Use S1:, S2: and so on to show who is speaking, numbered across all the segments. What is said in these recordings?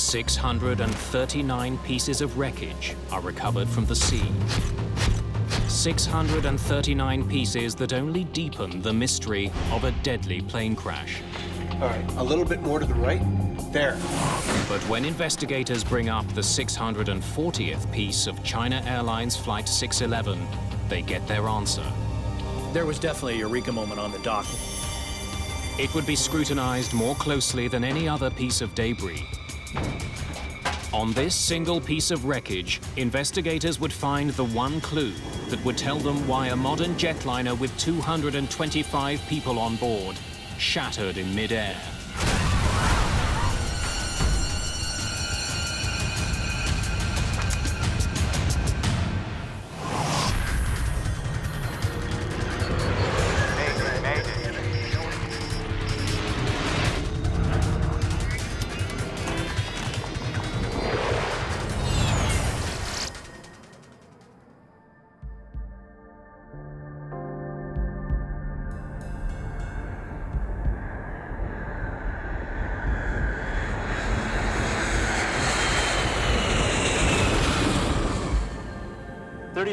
S1: 639 pieces of wreckage are recovered from the sea. 639 pieces that only deepen the mystery of a deadly plane crash.
S2: All right, a little bit more to the right. There.
S1: But when investigators bring up the 640th piece of China Airlines Flight 611, they get their answer.
S3: There was definitely a eureka moment on the dock.
S1: It would be scrutinized more closely than any other piece of debris. On this single piece of wreckage, investigators would find the one clue that would tell them why a modern jetliner with 225 people on board shattered in mid-air.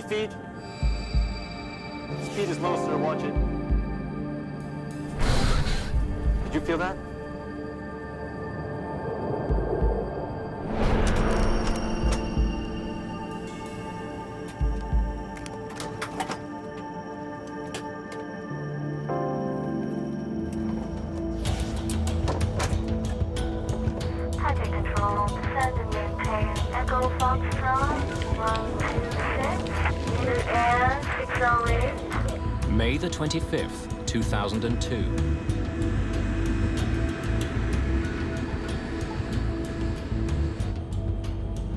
S4: Feet. Speed is low, sir. Watch it. Did you feel that?
S5: Taipei Control, descend and maintain Echo Foxtrot 126. Air 608.
S1: May the 25th, 2002.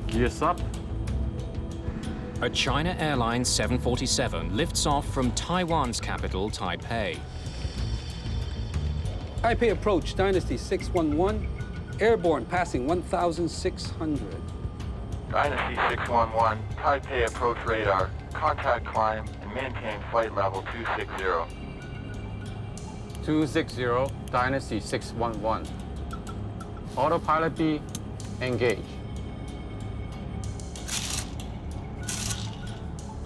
S4: Gears up.
S1: A China Airlines 747 lifts off from Taiwan's capital, Taipei.
S6: Taipei approach, Dynasty 611, airborne passing 1,600.
S7: Dynasty 611, Taipei approach radar, contact climb, and maintain flight level 260.
S8: 260, Dynasty 611. Autopilot B, engage.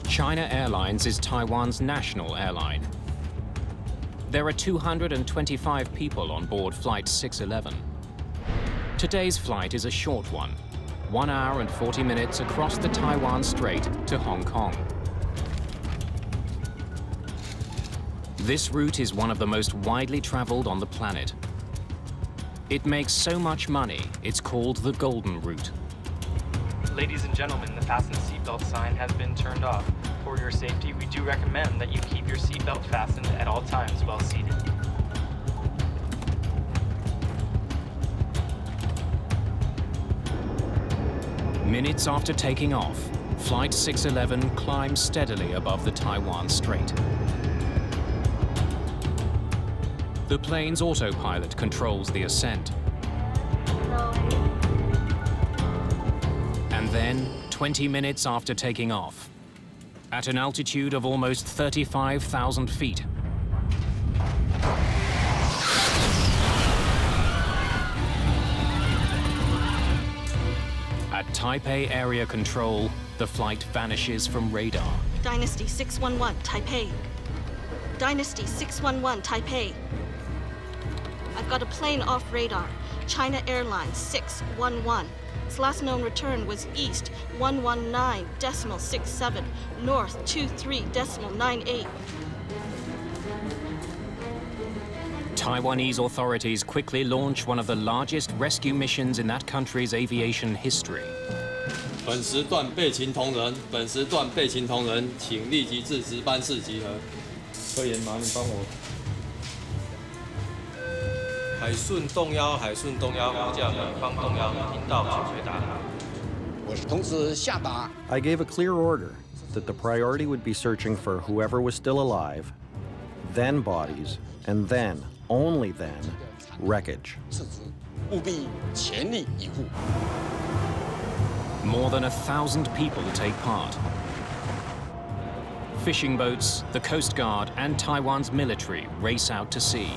S1: China Airlines is Taiwan's national airline. There are 225 people on board Flight 611. Today's flight is a short one, 1 hour and 40 minutes across the Taiwan Strait to Hong Kong. This route is one of the most widely traveled on the planet. It makes so much money, it's called the Golden Route.
S9: Ladies and gentlemen, the fasten seatbelt sign has been turned off. For your safety, we do recommend that you keep your seatbelt fastened at all times while seated.
S1: Minutes after taking off, Flight 611 climbs steadily above the Taiwan Strait. The plane's autopilot controls the ascent. And then, 20 minutes after taking off, at an altitude of almost 35,000 feet, at Taipei Area Control, the flight vanishes from radar.
S10: Dynasty 611, Taipei. Dynasty 611, Taipei. I've got a plane off radar. China Airlines 611. Its last known return was east 119.67, north 23.98.
S1: Taiwanese authorities quickly launch one of the largest rescue missions in that country's aviation history.
S11: 本时段备勤同仁，本时段备勤同仁，请立即至值班室集合。科研麻，你帮我。海顺动幺，海顺动幺，呼叫远方动幺，听到请回答。
S12: 我是同时下达。
S13: I gave a clear order that the priority would be searching for whoever was still alive, then bodies, and then, only then, wreckage.
S12: 务必全力以赴。
S1: More than 1,000 people take part. Fishing boats, the Coast Guard, and Taiwan's military race out to sea.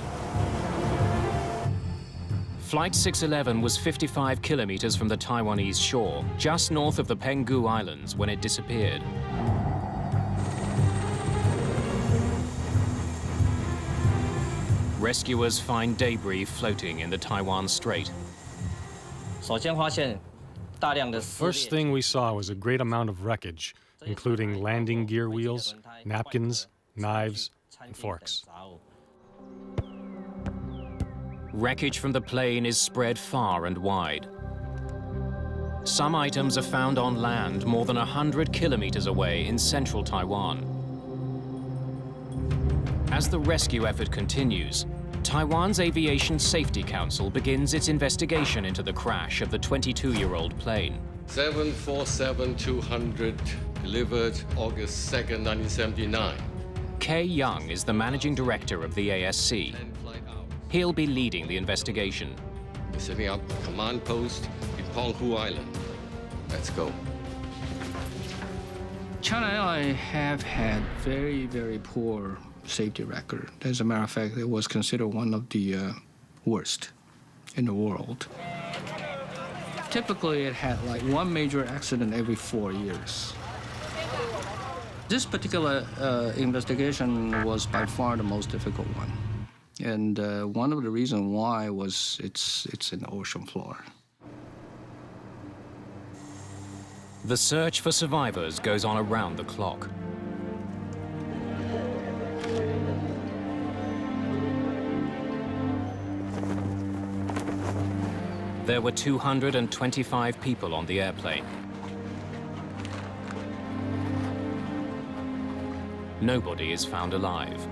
S1: Flight 611 was 55 kilometers from the Taiwanese shore, just north of the Penghu Islands, when it disappeared. Rescuers find debris floating in the Taiwan Strait.
S14: The first thing we saw was a great amount of wreckage, including landing gear wheels, napkins, knives, and forks.
S1: Wreckage from the plane is spread far and wide. Some items are found on land more than 100 kilometers away in central Taiwan. As the rescue effort continues, Taiwan's Aviation Safety Council begins its investigation into the crash of the 22-year-old plane.
S15: 747-200, delivered August 2nd, 1979.
S1: Kay Young is the managing director of the ASC. He'll be leading the investigation.
S15: We're setting up a command post in Penghu Island. Let's go.
S16: China Airlines have had very, very poor safety record. As a matter of fact, it was considered one of the worst in the world. Typically, it had like one major accident every 4 years. This particular investigation was by far the most difficult one. And one of the reasons why was it's in the ocean floor.
S1: The search for survivors goes on around the clock. There were 225 people on the airplane. Nobody is found alive.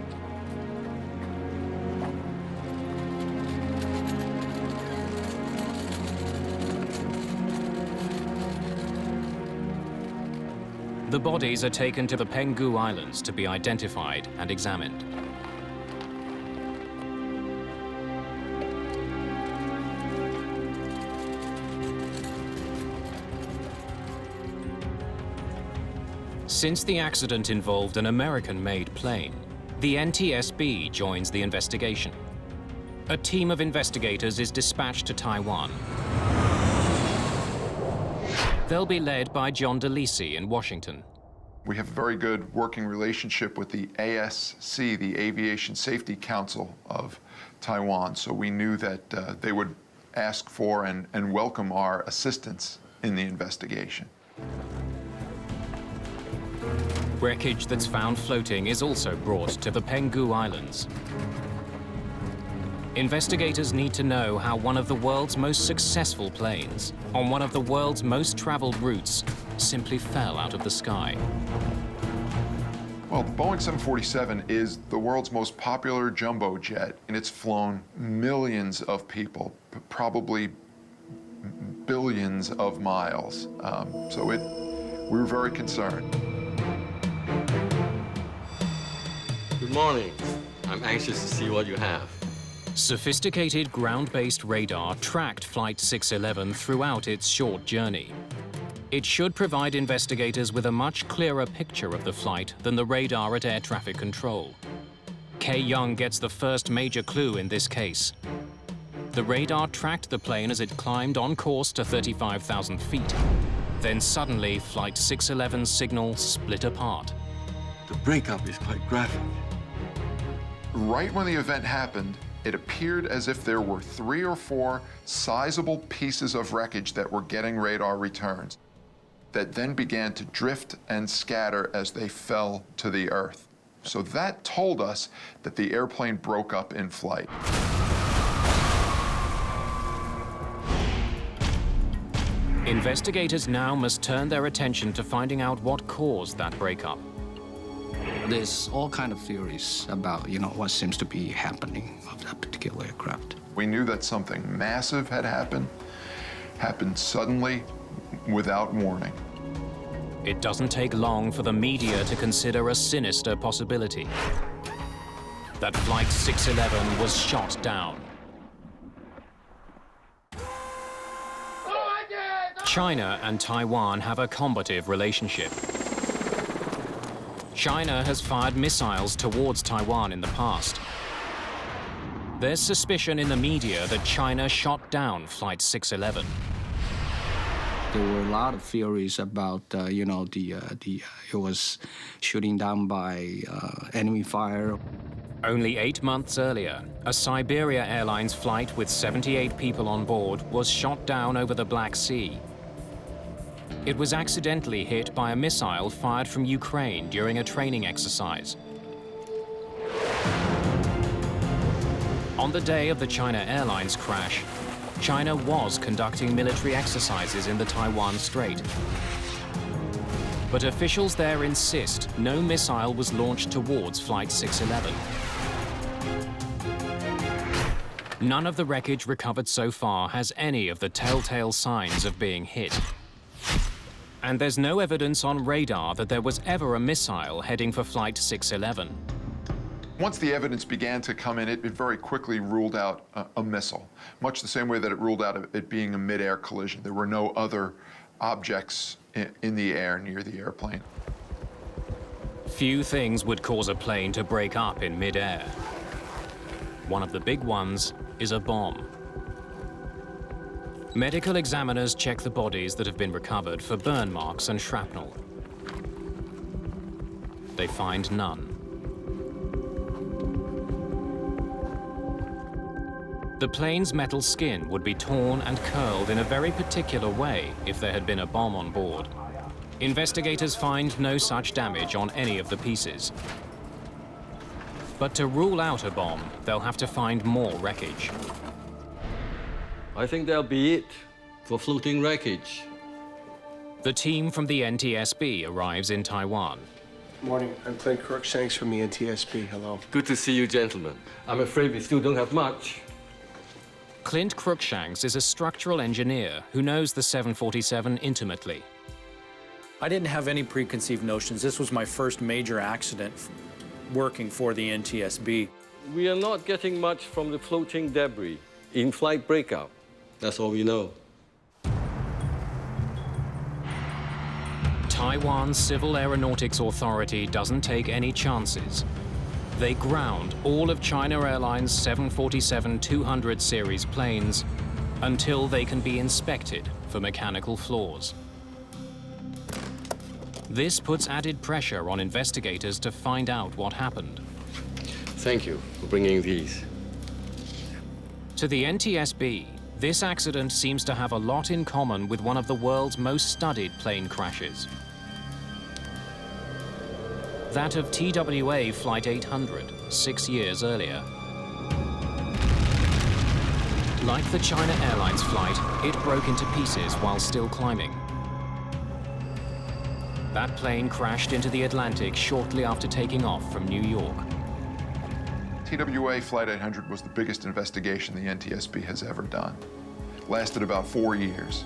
S1: The bodies are taken to the Penghu Islands to be identified and examined. Since the accident involved an American-made plane, the NTSB joins the investigation. A team of investigators is dispatched to Taiwan. They'll be led by John DeLisi in Washington.
S17: We have a very good working relationship with the ASC, the Aviation Safety Council of Taiwan, so we knew that they would ask for and welcome our assistance in the investigation.
S1: Wreckage that's found floating is also brought to the Penghu Islands. Investigators need to know how one of the world's most successful planes, on one of the world's most traveled routes, simply fell out of the sky.
S17: Well, the Boeing 747 is the world's most popular jumbo jet, and it's flown millions of people, probably billions of miles. We were very concerned.
S15: Good morning. I'm anxious to see what you have.
S1: Sophisticated ground-based radar tracked Flight 611 throughout its short journey. It should provide investigators with a much clearer picture of the flight than the radar at air traffic control. Kay Young gets the first major clue in this case. The radar tracked the plane as it climbed on course to 35,000 feet. Then suddenly, Flight 611's signal split apart.
S15: The breakup is quite graphic.
S17: Right when the event happened, it appeared as if there were 3 or 4 sizable pieces of wreckage that were getting radar returns that then began to drift and scatter as they fell to the earth. So that told us that the airplane broke up in flight.
S1: Investigators now must turn their attention to finding out what caused that breakup.
S16: There's all kind of theories about, what seems to be happening of that particular aircraft.
S17: We knew that something massive had happened suddenly, without warning.
S1: It doesn't take long for the media to consider a sinister possibility. That Flight 611 was shot down. China and Taiwan have a combative relationship. China has fired missiles towards Taiwan in the past. There's suspicion in the media that China shot down Flight 611.
S16: There were a lot of theories about, it was shooting down by enemy fire.
S1: Only 8 months earlier, a Siberia Airlines flight with 78 people on board was shot down over the Black Sea. It was accidentally hit by a missile fired from Ukraine during a training exercise. On the day of the China Airlines crash, China was conducting military exercises in the Taiwan Strait. But officials there insist no missile was launched towards Flight 611. None of the wreckage recovered so far has any of the telltale signs of being hit. And there's no evidence on radar that there was ever a missile heading for Flight 611.
S17: Once the evidence began to come in, it very quickly ruled out a missile, much the same way that it ruled out it being a mid-air collision. There were no other objects in the air near the airplane.
S1: Few things would cause a plane to break up in mid-air. One of the big ones is a bomb. Medical examiners check the bodies that have been recovered for burn marks and shrapnel. They find none. The plane's metal skin would be torn and curled in a very particular way if there had been a bomb on board. Investigators find no such damage on any of the pieces. But to rule out a bomb, they'll have to find more wreckage.
S15: I think that'll be it for floating wreckage.
S1: The team from the NTSB arrives in Taiwan.
S2: Morning, I'm Clint Crookshanks from the NTSB. Hello.
S15: Good to see you, gentlemen. I'm afraid we still don't have much.
S1: Clint Crookshanks is a structural engineer who knows the 747 intimately.
S3: I didn't have any preconceived notions. This was my first major accident working for the NTSB.
S15: We are not getting much from the floating debris. In-flight breakout. That's all we know.
S1: Taiwan's Civil Aeronautics Authority doesn't take any chances. They ground all of China Airlines 747-200 series planes until they can be inspected for mechanical flaws. This puts added pressure on investigators to find out what happened.
S15: Thank you for bringing these.
S1: To the NTSB, this accident seems to have a lot in common with one of the world's most studied plane crashes. That of TWA Flight 800, 6 years earlier. Like the China Airlines flight, it broke into pieces while still climbing. That plane crashed into the Atlantic shortly after taking off from New York.
S17: TWA Flight 800 was the biggest investigation the NTSB has ever done. Lasted about 4 years.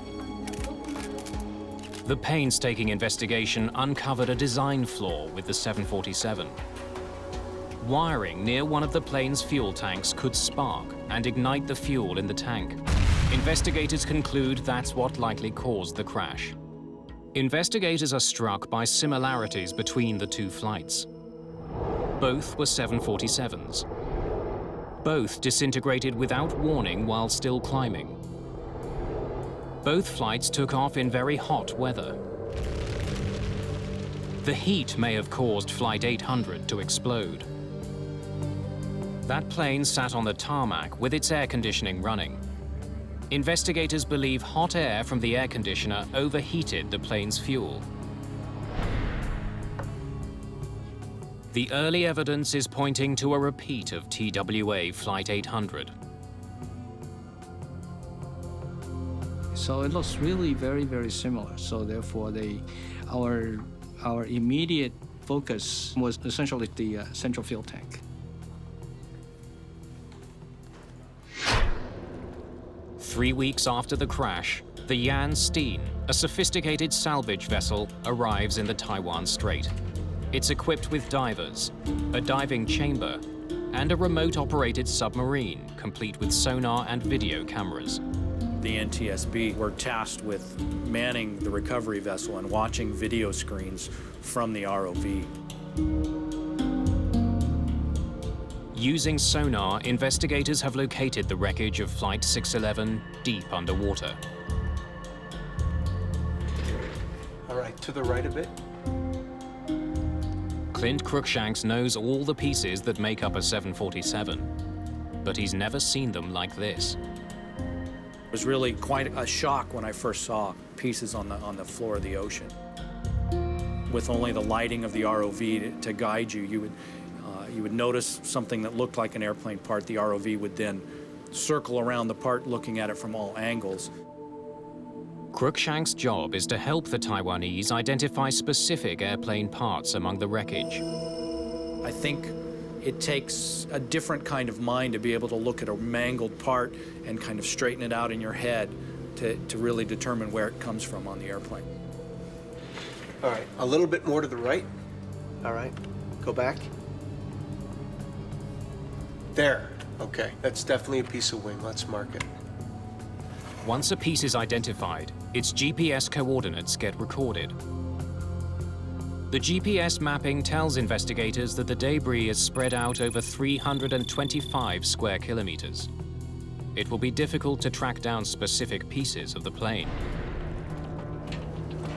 S1: The painstaking investigation uncovered a design flaw with the 747. Wiring near one of the plane's fuel tanks could spark and ignite the fuel in the tank. Investigators conclude that's what likely caused the crash. Investigators are struck by similarities between the two flights. Both were 747s. Both disintegrated without warning while still climbing. Both flights took off in very hot weather. The heat may have caused Flight 800 to explode. That plane sat on the tarmac with its air conditioning running. Investigators believe hot air from the air conditioner overheated the plane's fuel. The early evidence is pointing to a repeat of TWA Flight 800.
S16: So it looks really very, very similar. So therefore, our immediate focus was essentially the central fuel tank.
S1: 3 weeks after the crash, the Jan Steen, a sophisticated salvage vessel, arrives in the Taiwan Strait. It's equipped with divers, a diving chamber, and a remote-operated submarine, complete with sonar and video cameras.
S3: The NTSB were tasked with manning the recovery vessel and watching video screens from the ROV.
S1: Using sonar, investigators have located the wreckage of Flight 611 deep underwater.
S2: All right, to the right a bit.
S1: Clint Cruikshanks knows all the pieces that make up a 747, but he's never seen them like this.
S3: It was really quite a shock when I first saw pieces on the floor of the ocean. With only the lighting of the ROV to guide you, you would notice something that looked like an airplane part. The ROV would then circle around the part, looking at it from all angles.
S1: Cruikshank's job is to help the Taiwanese identify specific airplane parts among the wreckage.
S3: I think it takes a different kind of mind to be able to look at a mangled part and kind of straighten it out in your head to really determine where it comes from on the airplane.
S2: All right, a little bit more to the right. All right, go back. There, okay, that's definitely a piece of wing. Let's mark it.
S1: Once a piece is identified, its GPS coordinates get recorded. The GPS mapping tells investigators that the debris is spread out over 325 square kilometers. It will be difficult to track down specific pieces of the plane.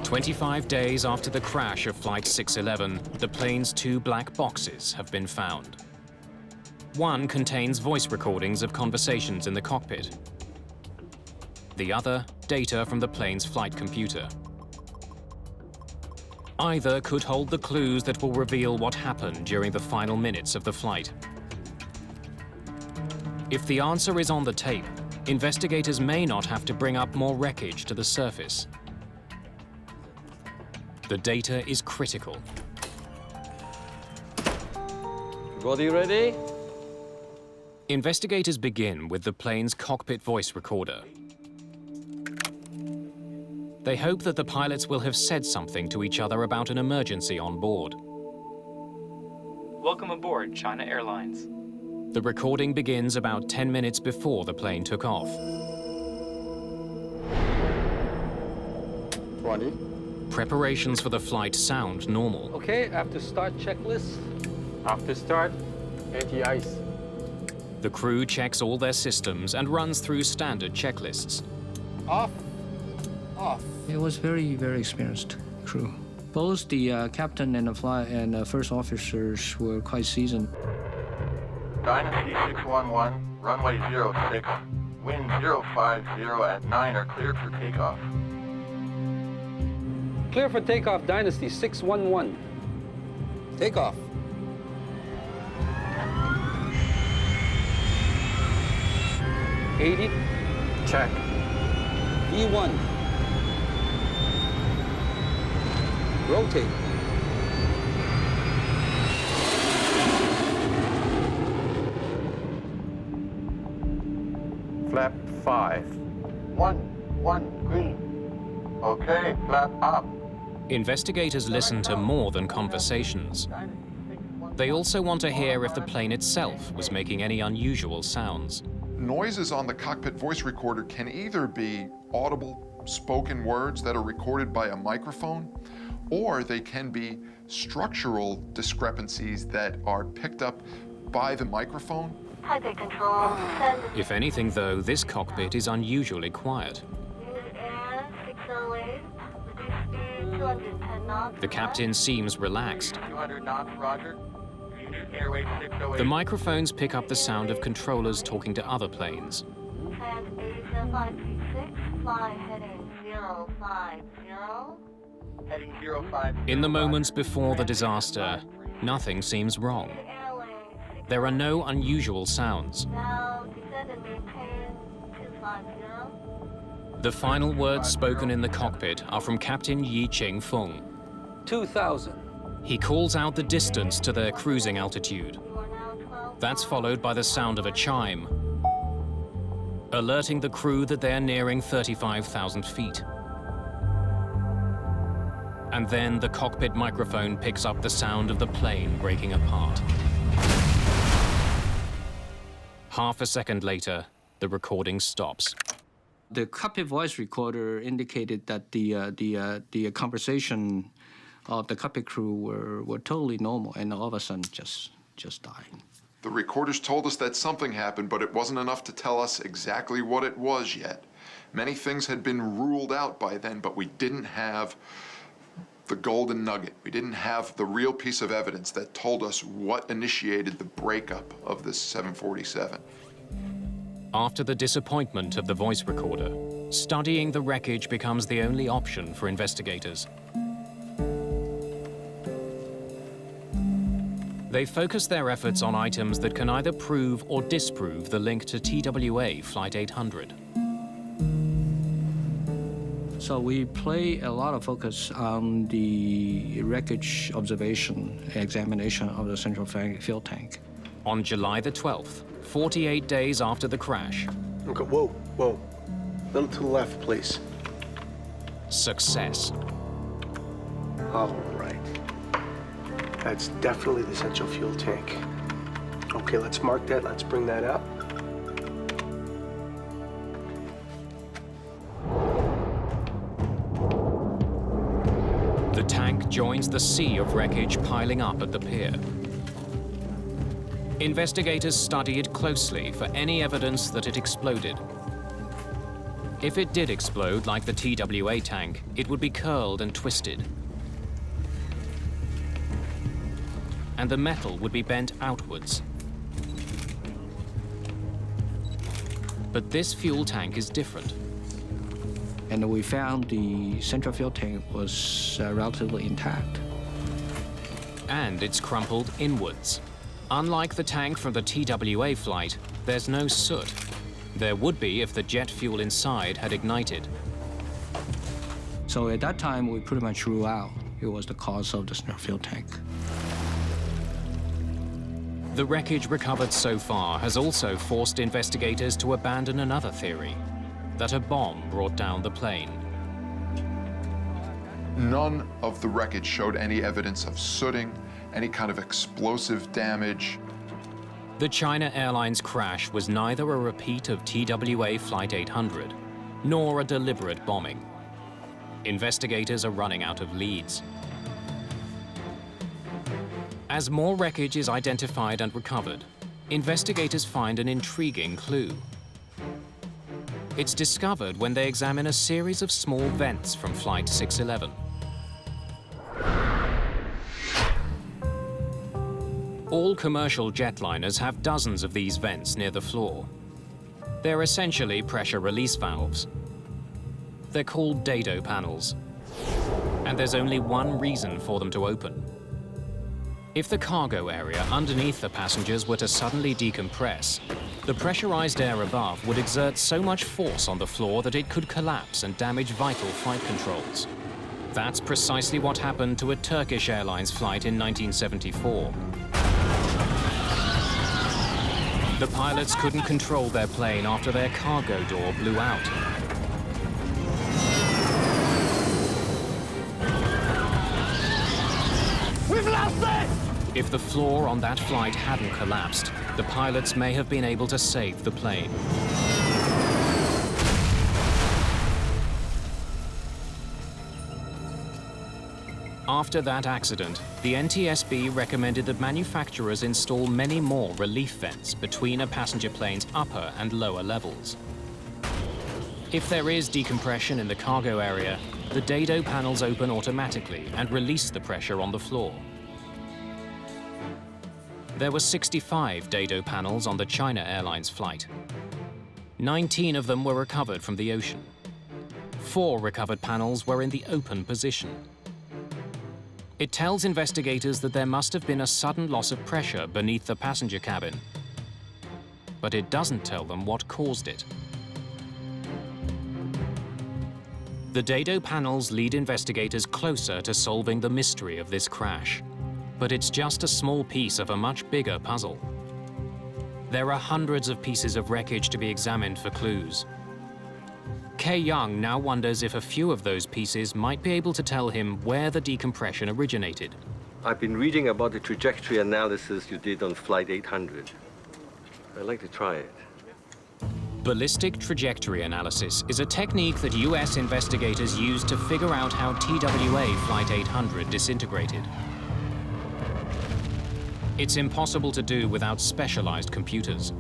S1: 25 days after the crash of Flight 611, the plane's 2 black boxes have been found. One contains voice recordings of conversations in the cockpit. The other, data from the plane's flight computer. Either could hold the clues that will reveal what happened during the final minutes of the flight. If the answer is on the tape, investigators may not have to bring up more wreckage to the surface. The data is critical.
S15: Everybody ready?
S1: Investigators begin with the plane's cockpit voice recorder. They hope that the pilots will have said something to each other about an emergency on board.
S9: Welcome aboard, China Airlines.
S1: The recording begins about 10 minutes before the plane took off.
S8: 20.
S1: Preparations for the flight sound normal.
S6: Okay, after start checklist.
S8: After start, anti-ice.
S1: The crew checks all their systems and runs through standard checklists.
S12: Off. Off.
S16: It was very, very experienced crew. Both the captain and the first officers were quite seasoned.
S7: Dynasty 611, runway 06, wind 050 at 9 are cleared for takeoff.
S6: Clear for takeoff, Dynasty 611.
S12: Takeoff.
S6: '80.
S8: Check.
S6: V1. Rotate.
S8: Flap 5.
S7: 1 green. Okay, flap up.
S1: Investigators listen to more than conversations. They also want to hear if the plane itself was making any unusual sounds.
S17: Noises on the cockpit voice recorder can either be audible spoken words that are recorded by a microphone, or they can be structural discrepancies that are picked up by the microphone.
S5: Taipei Control, send
S1: If anything, though, this cockpit is unusually quiet.
S5: Unit Air 608, reduce speed 210 knots.
S1: The captain seems relaxed.
S7: 200 knots, roger. Unit Airway 608.
S1: The microphones pick up the sound of controllers talking to other planes.
S5: Trans Asia 536, fly heading 050.
S7: Heading 050.
S1: In the moments before the disaster, nothing seems wrong. There are no unusual sounds.
S5: Now descend and maintain 250.
S1: The final words spoken in the cockpit are from Captain Yi Ching Feng.
S6: 2,000.
S1: He calls out the distance to their cruising altitude. That's followed by the sound of a chime, alerting the crew that they're nearing 35,000 feet. And then the cockpit microphone picks up the sound of the plane breaking apart. Half a second later, the recording stops.
S16: The cockpit voice recorder indicated that the conversation of the cockpit crew were totally normal, and all of a sudden just died.
S17: The recorders told us that something happened, but it wasn't enough to tell us exactly what it was yet. Many things had been ruled out by then, but we didn't have the golden nugget. We didn't have the real piece of evidence that told us what initiated the breakup of this 747.
S1: After the disappointment of the voice recorder, studying the wreckage becomes the only option for investigators. They focus their efforts on items that can either prove or disprove the link to TWA Flight 800.
S16: So we play a lot of focus on the wreckage observation, examination of the central fuel tank.
S1: On July the 12th, 48 days after the crash.
S2: Okay, whoa. A little to the left, please.
S1: Success.
S2: All right. That's definitely the central fuel tank. Okay, let's mark that. Let's bring that up.
S1: The tank joins the sea of wreckage piling up at the pier. Investigators study it closely for any evidence that it exploded. If it did explode like the TWA tank, it would be curled and twisted. And the metal would be bent outwards. But this fuel tank is different.
S16: And we found the central fuel tank was relatively intact.
S1: And it's crumpled inwards. Unlike the tank from the TWA flight, there's no soot. There would be if the jet fuel inside had ignited.
S16: So at that time, we pretty much ruled out it was the cause of the central fuel tank.
S1: The wreckage recovered so far has also forced investigators to abandon another theory, that a bomb brought down the plane.
S17: None of the wreckage showed any evidence of sooting, any kind of explosive damage.
S1: The China Airlines crash was neither a repeat of TWA Flight 800, nor a deliberate bombing. Investigators are running out of leads. As more wreckage is identified and recovered, investigators find an intriguing clue. It's discovered when they examine a series of small vents from Flight 611. All commercial jetliners have dozens of these vents near the floor. They're essentially pressure release valves. They're called dado panels, and there's only one reason for them to open. If the cargo area underneath the passengers were to suddenly decompress, the pressurized air above would exert so much force on the floor that it could collapse and damage vital flight controls. That's precisely what happened to a Turkish Airlines flight in 1974. The pilots couldn't control their plane after their cargo door blew out.
S18: We've lost it!
S1: If the floor on that flight hadn't collapsed, the pilots may have been able to save the plane. After that accident, the NTSB recommended that manufacturers install many more relief vents between a passenger plane's upper and lower levels. If there is decompression in the cargo area, the dado panels open automatically and release the pressure on the floor. There were 65 dado panels on the China Airlines flight. 19 of them were recovered from the ocean. 4 recovered panels were in the open position. It tells investigators that there must have been a sudden loss of pressure beneath the passenger cabin. But it doesn't tell them what caused it. The dado panels lead investigators closer to solving the mystery of this crash. But it's just a small piece of a much bigger puzzle. There are hundreds of pieces of wreckage to be examined for clues. Kay Young now wonders if a few of those pieces might be able to tell him where the decompression originated.
S15: I've been reading about the trajectory analysis you did on Flight 800. I'd like to try it.
S1: Ballistic trajectory analysis is a technique that US investigators used to figure out how TWA Flight 800 disintegrated. It's impossible to do without specialized computers.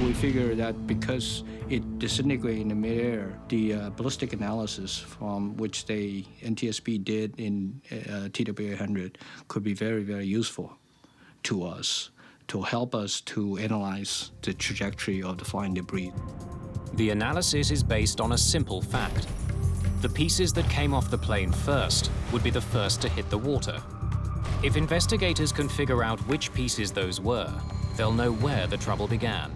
S16: We figure that because it disintegrated in the midair, the ballistic analysis from which the NTSB did in TW800 could be very, very useful to us to help us to analyze the trajectory of the flying debris.
S1: The analysis is based on a simple fact. The pieces that came off the plane first would be the first to hit the water. If investigators can figure out which pieces those were, they'll know where the trouble began.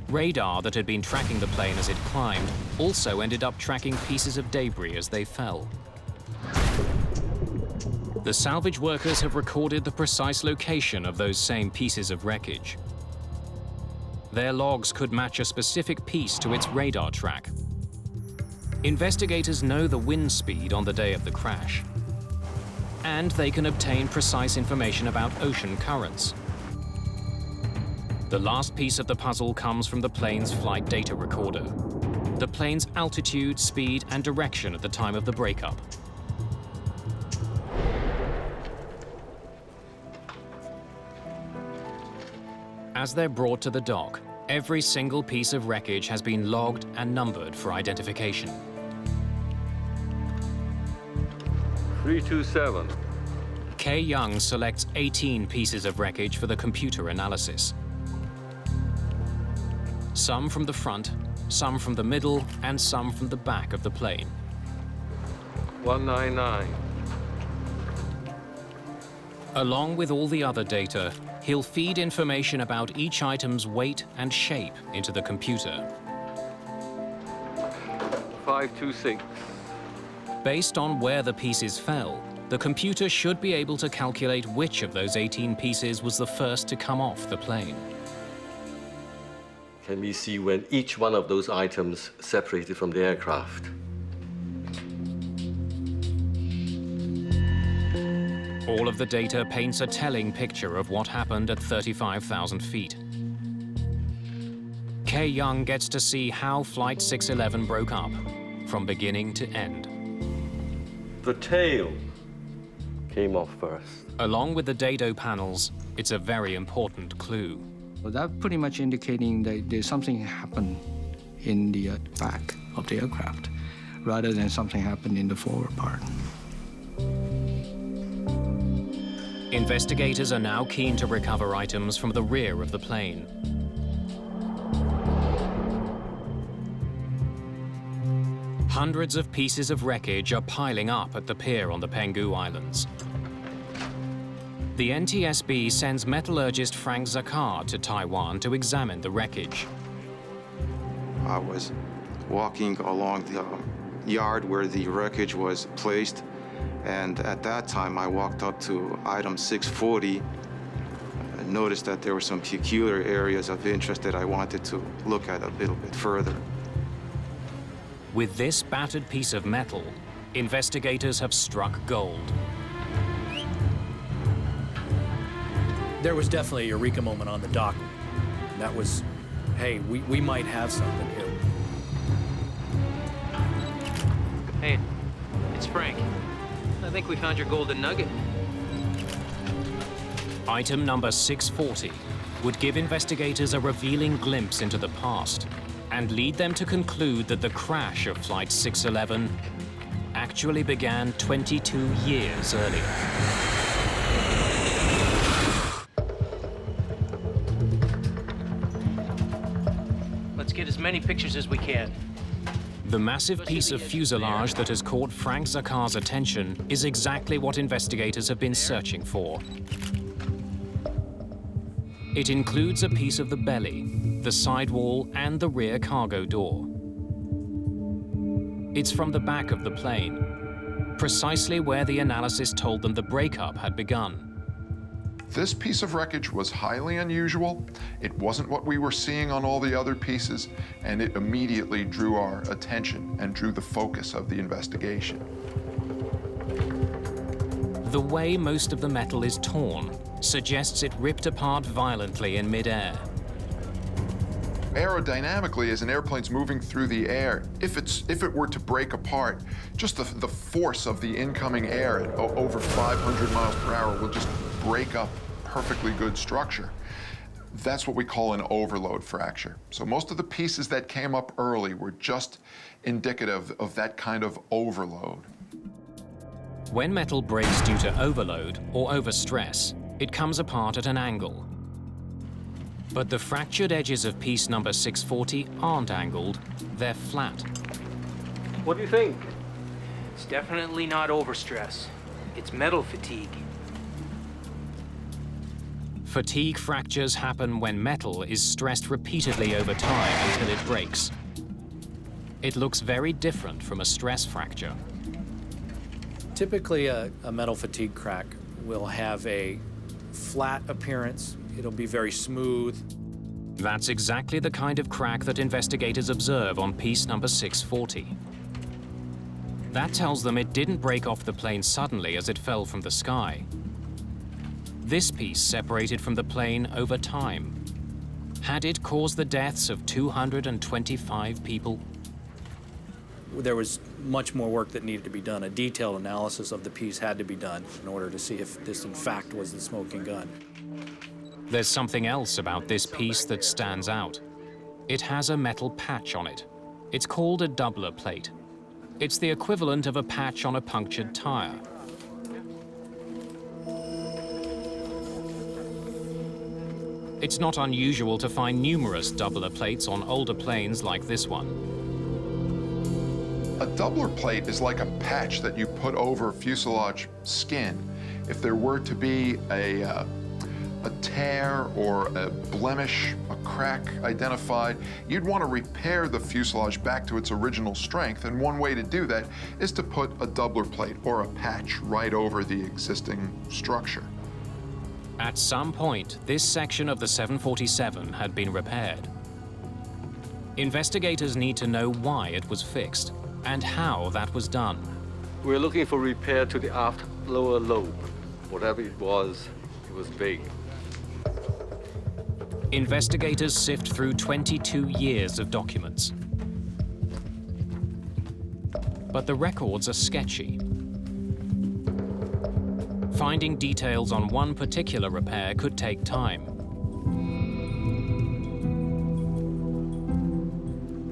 S1: Radar that had been tracking the plane as it climbed also ended up tracking pieces of debris as they fell. The salvage workers have recorded the precise location of those same pieces of wreckage. Their logs could match a specific piece to its radar track. Investigators know the wind speed on the day of the crash, and they can obtain precise information about ocean currents. The last piece of the puzzle comes from the plane's flight data recorder, the plane's altitude, speed, and direction at the time of the breakup. As they're brought to the dock, every single piece of wreckage has been logged and numbered for identification.
S15: 327.
S1: Kay Young selects 18 pieces of wreckage for the computer analysis. Some from the front, some from the middle, and some from the back of the plane.
S15: 199.
S1: Along with all the other data, he'll feed information about each item's weight and shape into the computer.
S15: 526.
S1: Based on where the pieces fell, the computer should be able to calculate which of those 18 pieces was the first to come off the plane.
S15: Can we see when each one of those items separated from the aircraft?
S1: All of the data paints a telling picture of what happened at 35,000 feet. Kay Young gets to see how Flight 611 broke up, from beginning to end.
S15: The tail came off first.
S1: Along with the dado panels, it's a very important clue.
S16: Well, that pretty much indicating that there's something happened in the back of the aircraft, rather than something happened in the forward part.
S1: Investigators are now keen to recover items from the rear of the plane. Hundreds of pieces of wreckage are piling up at the pier on the Penghu Islands. The NTSB sends metallurgist Frank Zakar to Taiwan to examine the wreckage.
S19: I was walking along the yard where the wreckage was placed, and at that time I walked up to item 640 and noticed that there were some peculiar areas of interest that I wanted to look at a little bit further.
S1: With this battered piece of metal, investigators have struck gold.
S3: There was definitely a eureka moment on the dock. That was, hey, we might have something here.
S20: Hey, it's Frank. I think we found your golden nugget.
S1: Item number 640 would give investigators a revealing glimpse into the past and lead them to conclude that the crash of Flight 611 actually began 22 years earlier.
S20: Let's get as many pictures as we can.
S1: The massive piece of fuselage that has caught Frank Zakar's attention is exactly what investigators have been searching for. It includes a piece of the belly, the sidewall, and the rear cargo door. It's from the back of the plane, precisely where the analysis told them the breakup had begun.
S17: This piece of wreckage was highly unusual. It wasn't what we were seeing on all the other pieces, and it immediately drew our attention and drew the focus of the investigation.
S1: The way most of the metal is torn suggests it ripped apart violently in midair.
S17: aerodynamically, as an airplane's moving through the air, if it were to break apart, just the force of the incoming air at over 500 miles per hour will just break up perfectly good structure. That's what we call an overload fracture. So most of the pieces that came up early were just indicative of that kind of overload.
S1: When metal breaks due to overload or overstress, it comes apart at an angle. But the fractured edges of piece number 640 aren't angled, they're flat.
S4: What do you think?
S20: It's definitely not overstress. It's metal fatigue.
S1: Fatigue fractures happen when metal is stressed repeatedly over time until it breaks. It looks very different from a stress fracture.
S3: Typically, a metal fatigue crack will have a flat appearance. It'll be very smooth.
S1: That's exactly the kind of crack that investigators observe on piece number 640. That tells them it didn't break off the plane suddenly as it fell from the sky. This piece separated from the plane over time. Had it caused the deaths of 225 people?
S3: There was much more work that needed to be done. A detailed analysis of the piece had to be done in order to see if this in fact was the smoking gun.
S1: There's something else about this piece that stands out. It has a metal patch on it. It's called a doubler plate. It's the equivalent of a patch on a punctured tire. It's not unusual to find numerous doubler plates on older planes like this one.
S17: A doubler plate is like a patch that you put over fuselage skin. If there were to be a tear or a blemish, a crack identified, you'd want to repair the fuselage back to its original strength, and one way to do that is to put a doubler plate or a patch right over the existing structure.
S1: At some point, this section of the 747 had been repaired. Investigators need to know why it was fixed and how that was done.
S15: We're looking for repair to the aft lower lobe. Whatever it was big.
S1: Investigators sift through 22 years of documents. But the records are sketchy. Finding details on one particular repair could take time.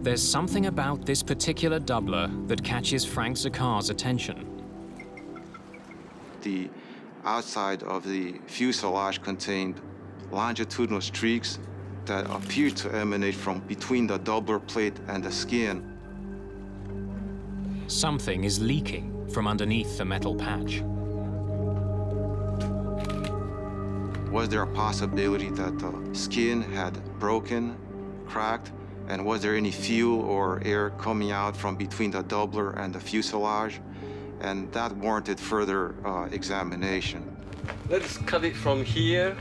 S1: There's something about this particular doubler that catches Frank Zakar's attention.
S19: The outside of the fuselage contained longitudinal streaks that appeared to emanate from between the doubler plate and the skin.
S1: Something is leaking from underneath the metal patch.
S19: Was there a possibility that the skin had broken, cracked, and was there any fuel or air coming out from between the doubler and the fuselage? And that warranted further examination.
S15: Let's cut it from here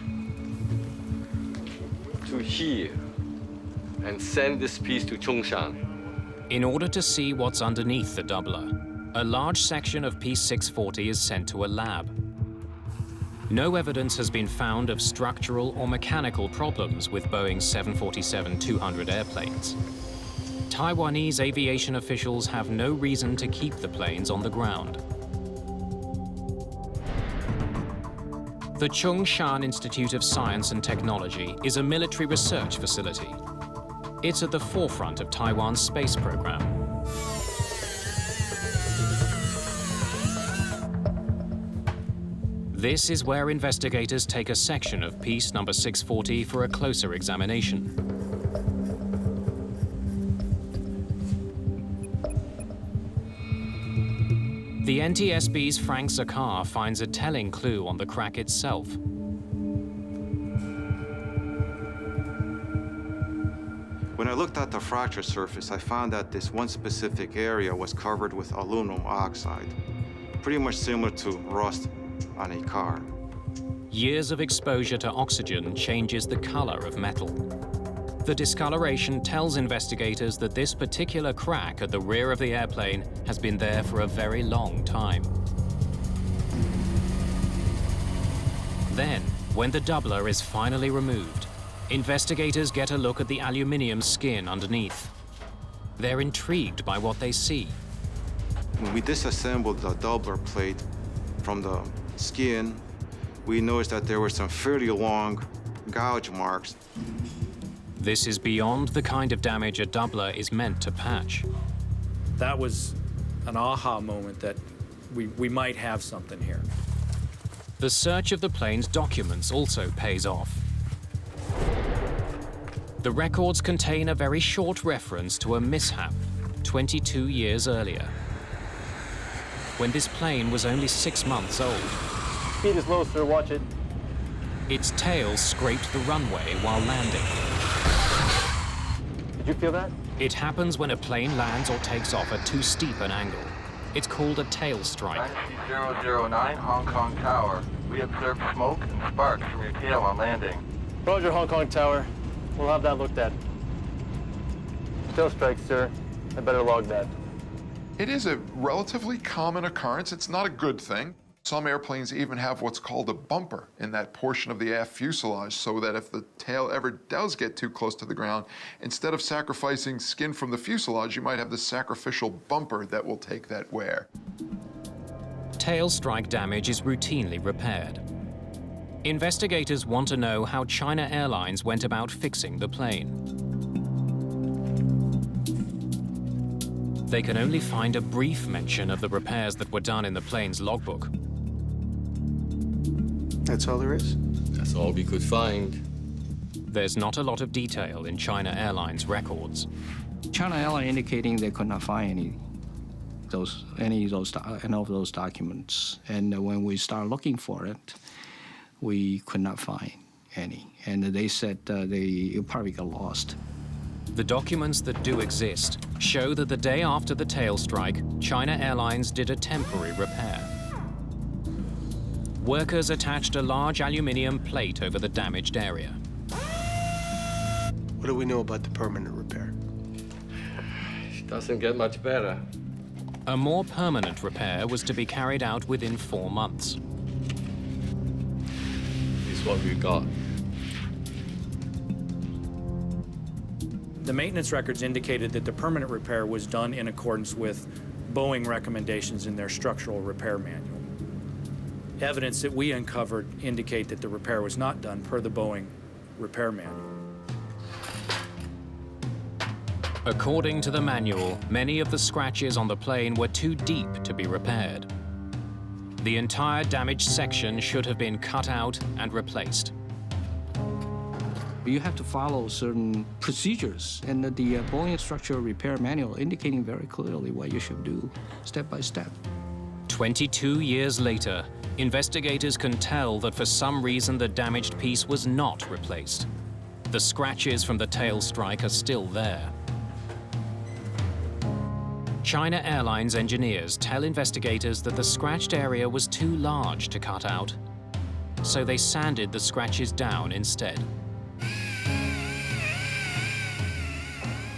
S15: to here and send this piece to Chongshan.
S1: In order to see what's underneath the doubler, a large section of piece 640 is sent to a lab. No evidence has been found of structural or mechanical problems with Boeing's 747-200 airplanes. Taiwanese aviation officials have no reason to keep the planes on the ground. The Chongshan Institute of Science and Technology is a military research facility. It's at the forefront of Taiwan's space program. This is where investigators take a section of piece number 640 for a closer examination. The NTSB's Frank Zakar finds a telling clue on the crack itself.
S19: When I looked at the fracture surface, I found that this one specific area was covered with aluminum oxide, pretty much similar to rust on a car.
S1: Years of exposure to oxygen changes the color of metal. The discoloration tells investigators that this particular crack at the rear of the airplane has been there for a very long time. Then, when the doubler is finally removed, Investigators get a look at the aluminium skin underneath. They're intrigued by what they see.
S19: When we disassembled the doubler plate from the skin, we noticed that there were some fairly long gouge marks.
S1: This is beyond the kind of damage a doubler is meant to patch.
S3: That was an aha moment that we might have something here.
S1: The search of the plane's documents also pays off. The records contain a very short reference to a mishap 22 years earlier, when this plane was only 6 months old.
S4: Speed is low, sir. Watch it.
S1: Its tail scraped the runway while landing.
S4: Did you feel that?
S1: It happens when a plane lands or takes off at too steep an angle. It's called a tail strike.
S7: Dynasty 009, Hong Kong Tower. We observed smoke and sparks from your tail on landing.
S4: Roger, Hong Kong Tower. We'll have that looked at. Tail strike, sir. I better log that.
S17: It is a relatively common occurrence. It's not a good thing. Some airplanes even have what's called a bumper in that portion of the aft fuselage, so that if the tail ever does get too close to the ground, instead of sacrificing skin from the fuselage, you might have this sacrificial bumper that will take that wear.
S1: Tail strike damage is routinely repaired. Investigators want to know how China Airlines went about fixing the plane. They can only find a brief mention of the repairs that were done in the plane's logbook.
S2: That's all there is?
S11: That's all we could find.
S1: There's not a lot of detail in China Airlines records.
S16: China Airlines indicating they could not find any of those documents. And when we started looking for it, we could not find any. And they said they probably got lost.
S1: The documents that do exist show that the day after the tail strike, China Airlines did a temporary repair. Workers attached a large aluminium plate over the damaged area.
S2: What do we know about the permanent repair?
S11: It doesn't get much better.
S1: A more permanent repair was to be carried out within 4 months.
S11: This is what we got.
S3: The maintenance records indicated that the permanent repair was done in accordance with Boeing recommendations in their structural repair manual. Evidence that we uncovered indicate that the repair was not done per the Boeing repair manual.
S1: According to the manual, many of the scratches on the plane were too deep to be repaired. The entire damaged section should have been cut out and replaced.
S16: You have to follow certain procedures, and the Boeing structural repair manual indicating very clearly what you should do, step by step.
S1: 22 years later, investigators can tell that for some reason the damaged piece was not replaced. The scratches from the tail strike are still there. China Airlines engineers tell investigators that the scratched area was too large to cut out, so they sanded the scratches down instead.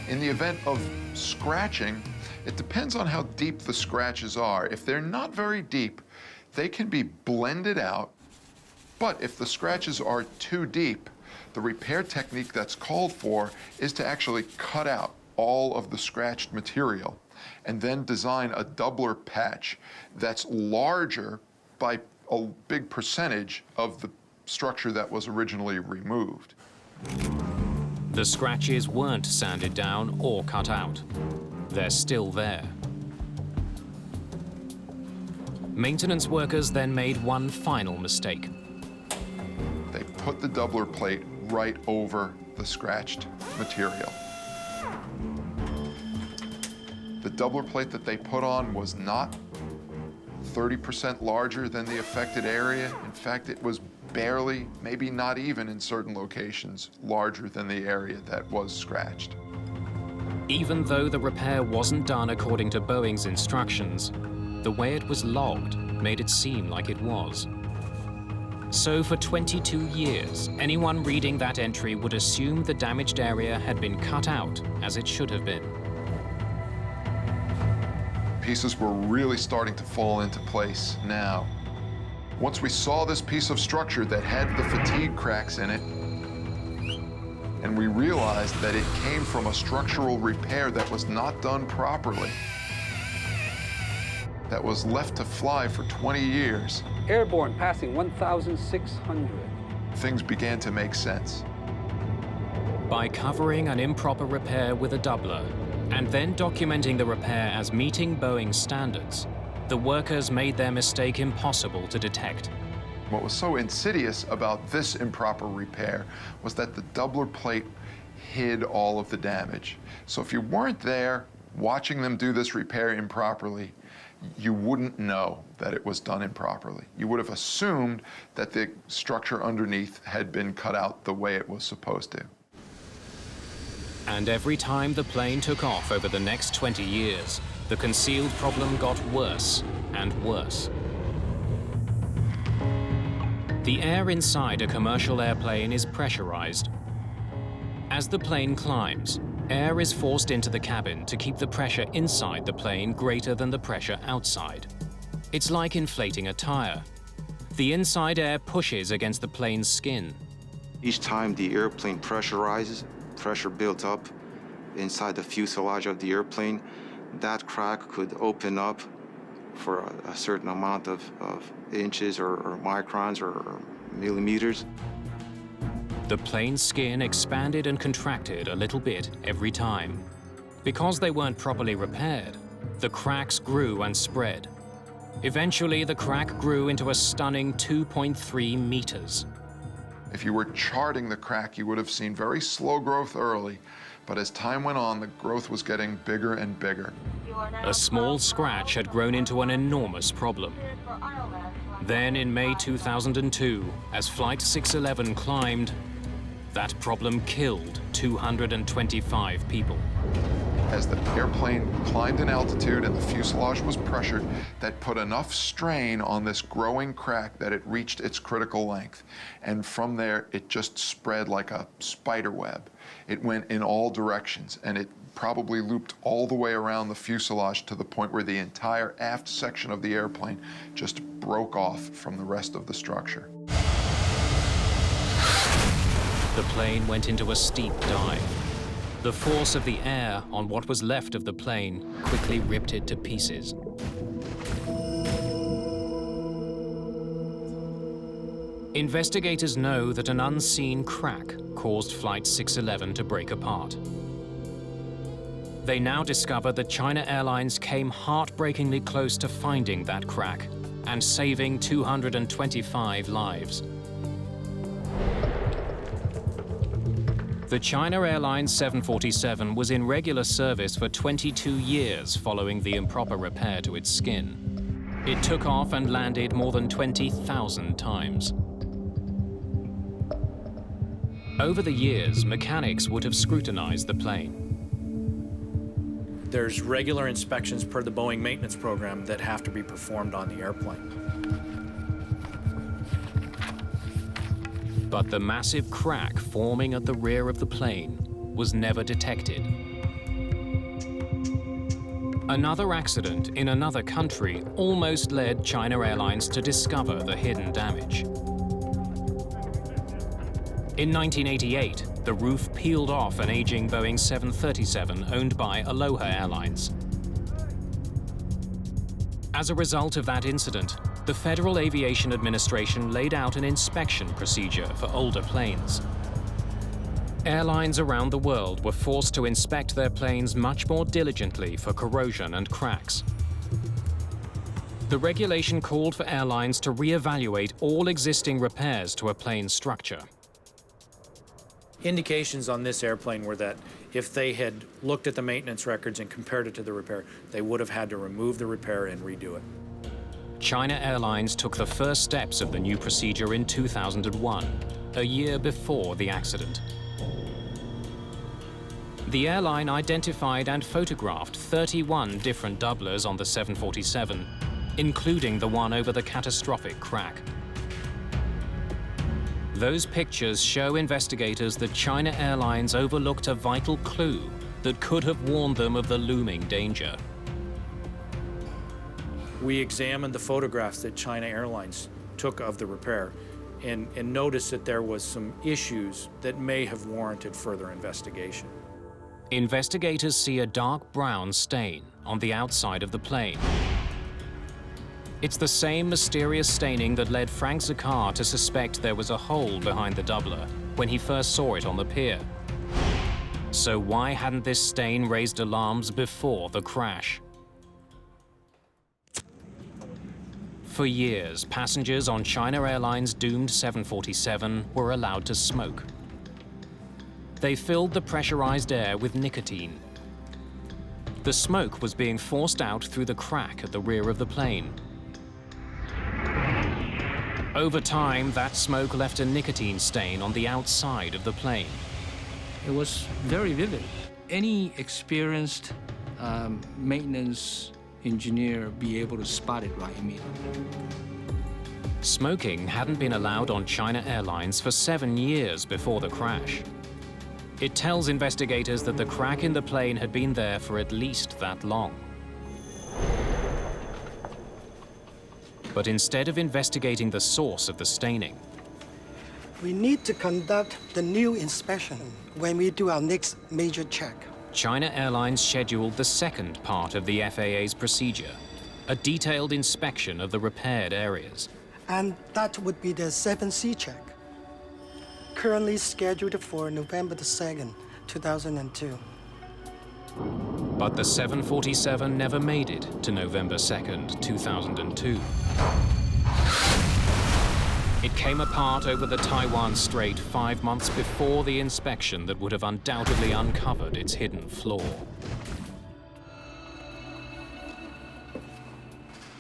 S17: In the event of scratching, it depends on how deep the scratches are. If they're not very deep, they can be blended out. But if the scratches are too deep, the repair technique that's called for is to actually cut out all of the scratched material and then design a doubler patch that's larger by a big percentage of the structure that was originally removed.
S1: The scratches weren't sanded down or cut out. They're still there. Maintenance workers then made one final mistake.
S17: They put the doubler plate right over the scratched material. The doubler plate that they put on was not 30% larger than the affected area. In fact, it was barely, maybe not even in certain locations, larger than the area that was scratched.
S1: Even though the repair wasn't done according to Boeing's instructions, the way it was logged made it seem like it was. So for 22 years, anyone reading that entry would assume the damaged area had been cut out as it should have been.
S17: Pieces were really starting to fall into place now. Once we saw this piece of structure that had the fatigue cracks in it, and we realized that it came from a structural repair that was not done properly, that was left to fly for 20 years.
S6: Airborne passing 1,600.
S17: Things began to make sense.
S1: By covering an improper repair with a doubler and then documenting the repair as meeting Boeing standards, the workers made their mistake impossible to detect.
S17: What was so insidious about this improper repair was that the doubler plate hid all of the damage. So if you weren't there watching them do this repair improperly, you wouldn't know that it was done improperly. You would have assumed that the structure underneath had been cut out the way it was supposed to.
S1: And every time the plane took off over the next 20 years, the concealed problem got worse and worse. The air inside a commercial airplane is pressurized. As the plane climbs, air is forced into the cabin to keep the pressure inside the plane greater than the pressure outside. It's like inflating a tire. The inside air pushes against the plane's skin.
S19: Each time the airplane pressurizes, pressure built up inside the fuselage of the airplane, that crack could open up for a certain amount of inches or microns or millimeters.
S1: The plane's skin expanded and contracted a little bit every time. Because they weren't properly repaired, the cracks grew and spread. Eventually, the crack grew into a stunning 2.3 meters.
S17: If you were charting the crack, you would have seen very slow growth early, but as time went on, the growth was getting bigger and bigger.
S1: A small scratch had grown into an enormous problem. Then in May 2002, as Flight 611 climbed, that problem killed 225 people.
S17: As the airplane climbed in altitude and the fuselage was pressured, that put enough strain on this growing crack that it reached its critical length. And from there, it just spread like a spider web. It went in all directions, and it probably looped all the way around the fuselage to the point where the entire aft section of the airplane just broke off from the rest of the structure.
S1: The plane went into a steep dive. The force of the air on what was left of the plane quickly ripped it to pieces. Investigators know that an unseen crack caused Flight 611 to break apart. They now discover that China Airlines came heartbreakingly close to finding that crack and saving 225 lives. The China Airlines 747 was in regular service for 22 years following the improper repair to its skin. It took off and landed more than 20,000 times. Over the years, mechanics would have scrutinized the plane.
S3: There's regular inspections per the Boeing maintenance program that have to be performed on the airplane.
S1: But the massive crack forming at the rear of the plane was never detected. Another accident in another country almost led China Airlines to discover the hidden damage. In 1988, the roof peeled off an aging Boeing 737 owned by Aloha Airlines. As a result of that incident, the Federal Aviation Administration laid out an inspection procedure for older planes. Airlines around the world were forced to inspect their planes much more diligently for corrosion and cracks. The regulation called for airlines to reevaluate all existing repairs to a plane's structure.
S3: Indications on this airplane were that if they had looked at the maintenance records and compared it to the repair, they would have had to remove the repair and redo it.
S1: China Airlines took the first steps of the new procedure in 2001, a year before the accident. The airline identified and photographed 31 different doublers on the 747, including the one over the catastrophic crack. Those pictures show investigators that China Airlines overlooked a vital clue that could have warned them of the looming danger.
S3: We examined the photographs that China Airlines took of the repair and noticed that there was some issues that may have warranted further investigation.
S1: Investigators see a dark brown stain on the outside of the plane. It's the same mysterious staining that led Frank Zakar to suspect there was a hole behind the doubler when he first saw it on the pier. So why hadn't this stain raised alarms before the crash? For years, passengers on China Airlines' doomed 747 were allowed to smoke. They filled the pressurized air with nicotine. The smoke was being forced out through the crack at the rear of the plane. Over time, that smoke left a nicotine stain on the outside of the plane.
S16: It was very vivid. Any experienced maintenance engineer be able to spot it right immediately.
S1: Smoking hadn't been allowed on China Airlines for 7 years before the crash. It tells investigators that the crack in the plane had been there for at least that long. But instead of investigating the source of the staining,
S21: we need to conduct the new inspection when we do our next major check.
S1: China Airlines scheduled the second part of the FAA's procedure, a detailed inspection of the repaired areas.
S21: And that would be the 7C check, currently scheduled for November the 2nd, 2002.
S1: But the 747 never made it to November 2nd, 2002. It came apart over the Taiwan Strait 5 months before the inspection that would have undoubtedly uncovered its hidden flaw.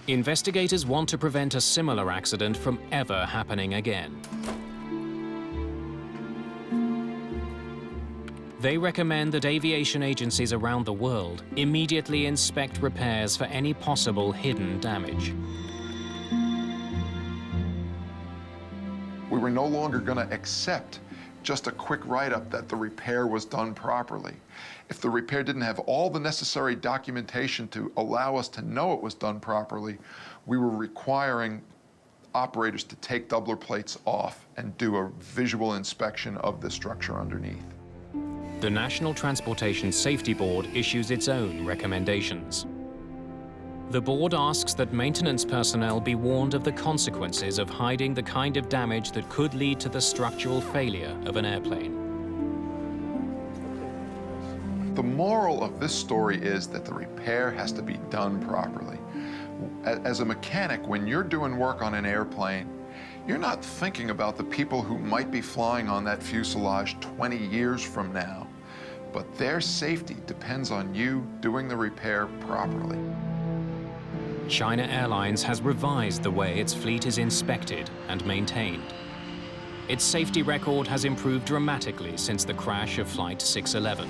S1: Investigators want to prevent a similar accident from ever happening again. They recommend that aviation agencies around the world immediately inspect repairs for any possible hidden damage.
S17: We were no longer going to accept just a quick write-up that the repair was done properly. If the repair didn't have all the necessary documentation to allow us to know it was done properly, we were requiring operators to take doubler plates off and do a visual inspection of the structure underneath.
S1: The National Transportation Safety Board issues its own recommendations. The board asks that maintenance personnel be warned of the consequences of hiding the kind of damage that could lead to the structural failure of an airplane.
S17: The moral of this story is that the repair has to be done properly. As a mechanic, when you're doing work on an airplane, you're not thinking about the people who might be flying on that fuselage 20 years from now, but their safety depends on you doing the repair properly.
S1: China Airlines has revised the way its fleet is inspected and maintained. Its safety record has improved dramatically since the crash of Flight 611.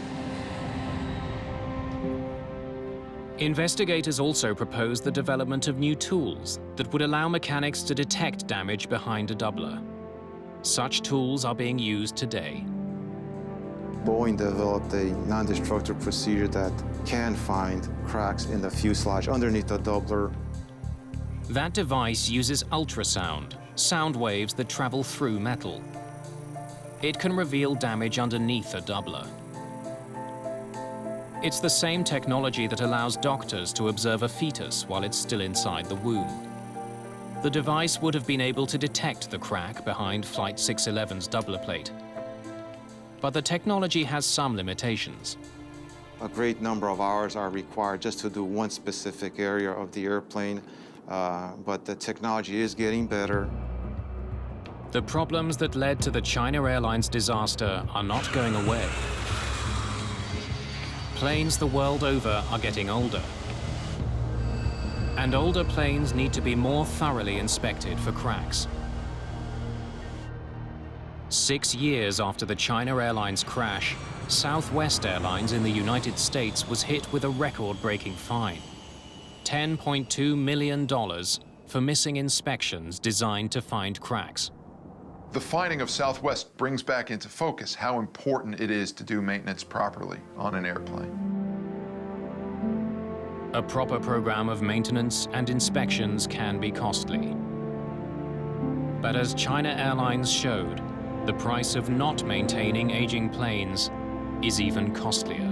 S1: Investigators also propose the development of new tools that would allow mechanics to detect damage behind a doubler. Such tools are being used today.
S19: Boeing developed a non-destructive procedure that can find cracks in the fuselage underneath the doubler.
S1: That device uses ultrasound, sound waves that travel through metal. It can reveal damage underneath a doubler. It's the same technology that allows doctors to observe a fetus while it's still inside the womb. The device would have been able to detect the crack behind Flight 611's doubler plate. But the technology has some limitations.
S19: A great number of hours are required just to do one specific area of the airplane, but the technology is getting better.
S1: The problems that led to the China Airlines disaster are not going away. Planes the world over are getting older. And older planes need to be more thoroughly inspected for cracks. 6 years after the China Airlines crash, Southwest Airlines in the United States was hit with a record-breaking fine. $10.2 million for missing inspections designed to find cracks.
S17: The finding of Southwest brings back into focus how important it is to do maintenance properly on an airplane.
S1: A proper program of maintenance and inspections can be costly. But as China Airlines showed, the price of not maintaining aging planes is even costlier.